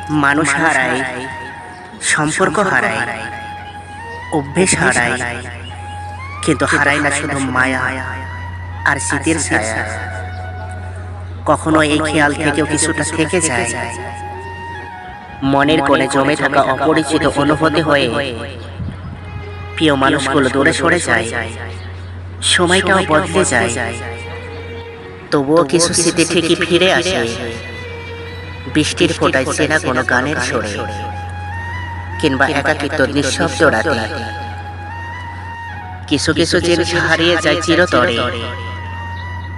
মানুষ হারায়, সম্পর্ক হারায়, অভ্যেস হারায়, কিন্তু হারায় না শুধু মায়া আর স্মৃতির ছায়া। কখনো এই খেয়াল থেকেও কিছুটা থেকে যায়, মনের কোণে জমে থাকা অপরিচিত অনুভূতি হয়ে প্রিয় মানুষগুলো দূরে সরে যায়, সময়টাও বদলে যায়, তবুও কিছু স্মৃতি ঠিকই ফিরে আসে, বৃষ্টির ফোঁটায় চেনা কোনো গানের সুরে, কিংবা একাকিত্ব নিঃশব্দ রাতে। কিছু কিছু জিনিস হারিয়ে যায় চিরতরে,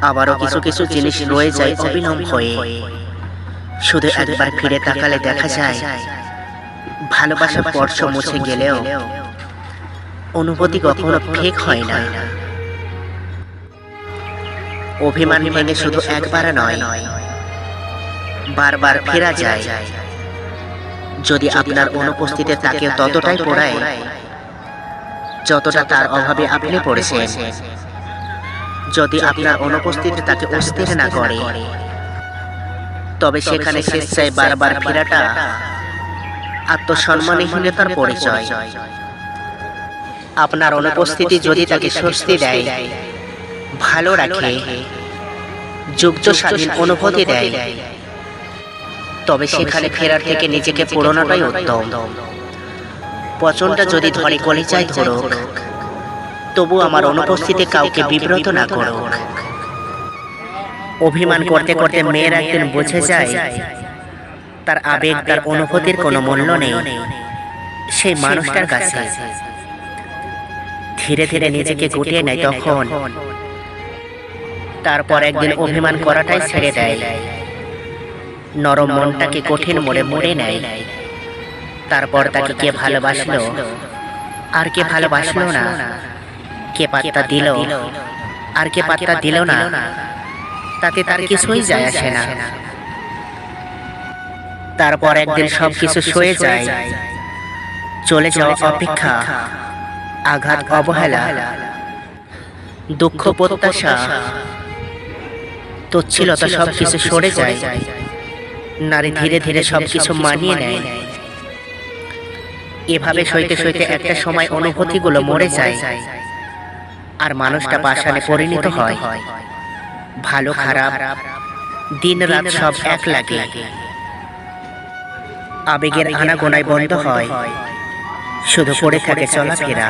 আবারও কিছু কিছু জিনিস রয়ে যায় অবিলম্ব হয়ে। শুধু একবার ফিরে তাকালে দেখা যায়, ভালোবাসা স্পর্শ মুছে গেলেও অনুভূতি কখনো ফেক হয় না। অভিমান ভেঙে শুধু একবার নয়, বারবার ফেরা যায়, যদি আপনার অনুপস্থিতিতে তাকে ততটাই পোড়ায় যতটা তার অভাবে আপনি পড়েছেন। যদি আপনার অনুপস্থিতি তাকে অস্থির না করে, তবে সেখানে স্বেচ্ছায় বারবার ফেরাটা আত্মসম্মানহীনতার পরিচয়। আপনার অনুপস্থিতি যদি তাকে স্বস্তি দেয়, ভালো রাখে, যুক্ত স্বাধীন অনুভূতি দেয়, তবে সেখানে ফেরার থেকে নিজেকে পুরোনোটাই উত্তম। পচনটা যদি ধরে কলিজায় ধরুক, তবু আমার অনুপস্থিতি কাউকে বিব্রত না করুক। অভিমান করতে করতে মেয়ের একদিন বুঝে যায়, তার আবেগ, তার অনুভূতির কোনো মূল্য নেই সেই মানুষটার কাছে। ধীরে ধীরে নিজেকে গুটিয়ে নেয় তখন, তারপর একদিন অভিমান করাটাই ছেড়ে দেয়, নরম মনটাকে কঠিন মোড়ে মুড়ে নেয়। তারপর তাকে কে ভালোবাসলো আর কে ভালোবাসলো না, কে পাত্তা দিল আর কে পাত্তা দিল না, তাতে তার কিছুই যায় আসে না। তারপর একদিন সবকিছু সয়ে যায়, চলে যাওয়া অপেক্ষা, আঘাত, অবহেলা, দুঃখ, প্রত্যাশা, তুচ্ছিলতা সবকিছু সরে যায়। নারী ধীরে ধীরে সবকিছু মানিয়ে নেয়। এভাবে সইতে সইতে একটা সময় অনুভূতিগুলো মরে যায়, আর মানুষটা পাষাণে পরিণত হয়। ভালো খারাপ, দিন রাত সব এক লাগে। আবেগের আনাগোনায় বন্ধ হয়, শুধু পড়ে থাকে চলাফেরা।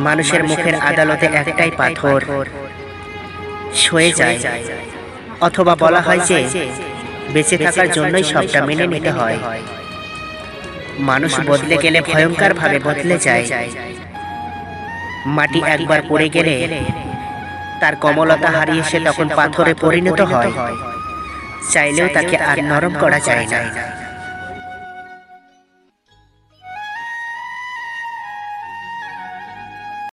মানুষের মুখের আদালতে একটাই পাথর, সয়ে যায়। অথবা বলা হয় যে বেঁচে থাকার জন্যই সবটা মেনে নিতে হয়। মানুষ বদলে গেলে ভয়ঙ্কর ভাবে বদলে যায়। মাটি একবার পড়ে গেলে তার কোমলতা হারিয়ে সে তখন পাথরে পরিণত হয়, চাইলেও তাকে আর নরম করা যায় না।